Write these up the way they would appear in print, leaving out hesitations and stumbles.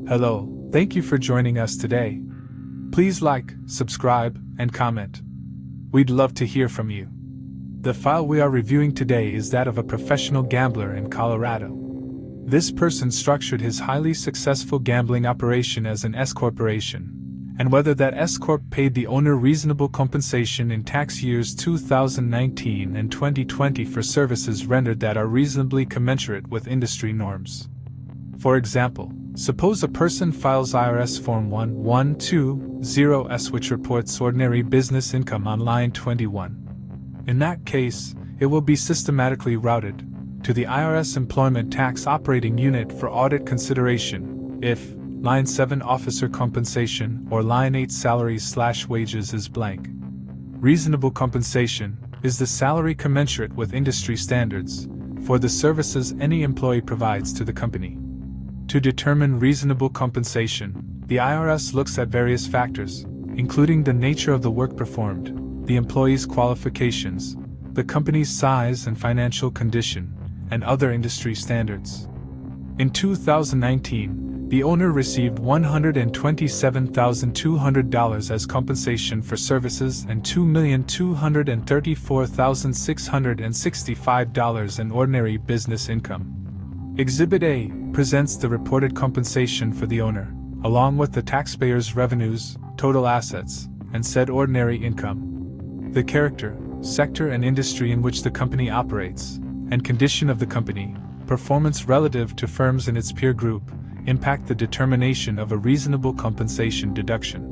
Hello, thank you for joining us today. Please like, subscribe, and comment. We'd love to hear from you. The file we are reviewing today is that of a professional gambler in Colorado. This person structured his highly successful gambling operation as an S-corporation, and whether that S-Corp paid the owner reasonable compensation in tax years 2019 and 2020 for services rendered that are reasonably commensurate with industry norms. For example, suppose a person files IRS Form 1120S, which reports ordinary business income on line 21. In that case, it will be systematically routed to the IRS Employment Tax Operating Unit for audit consideration if line 7 officer compensation or line 8 salaries/wages is blank. Reasonable compensation is the salary commensurate with industry standards for the services any employee provides to the company. To determine reasonable compensation, the IRS looks at various factors, including the nature of the work performed, the employee's qualifications, the company's size and financial condition, and other industry standards. In 2019, the owner received $127,200 as compensation for services and $2,234,665 in ordinary business income. Exhibit A presents the reported compensation for the owner, along with the taxpayer's revenues, total assets, and said ordinary income. The character, sector and industry in which the company operates, and condition of the company, performance relative to firms in its peer group, impact the determination of a reasonable compensation deduction.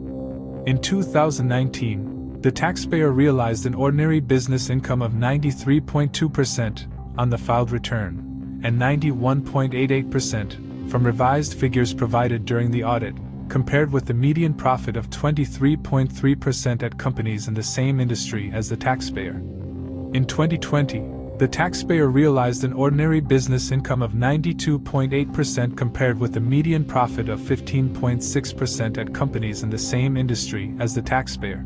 In 2019, the taxpayer realized an ordinary business income of 93.2% on the filed return, and 91.88% from revised figures provided during the audit, compared with the median profit of 23.3% at companies in the same industry as the taxpayer. In 2020, the taxpayer realized an ordinary business income of 92.8% compared with the median profit of 15.6% at companies in the same industry as the taxpayer.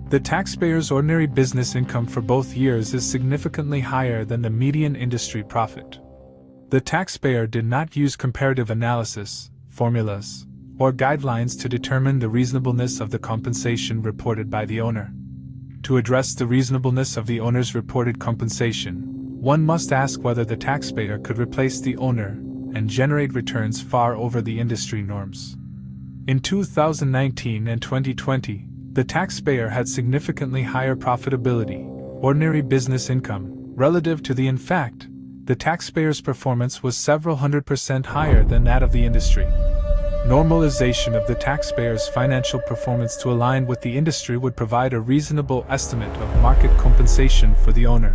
The taxpayer's ordinary business income for both years is significantly higher than the median industry profit. The taxpayer did not use comparative analysis, formulas, or guidelines to determine the reasonableness of the compensation reported by the owner. To address the reasonableness of the owner's reported compensation, one must ask whether the taxpayer could replace the owner and generate returns far over the industry norms. In 2019 and 2020, the taxpayer had significantly higher profitability, ordinary business income, relative to the in fact, the taxpayer's performance was several 100% higher than that of the industry. Normalization of the taxpayer's financial performance to align with the industry would provide a reasonable estimate of market compensation for the owner.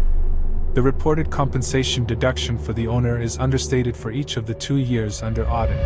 The reported compensation deduction for the owner is understated for each of the 2 years under audit.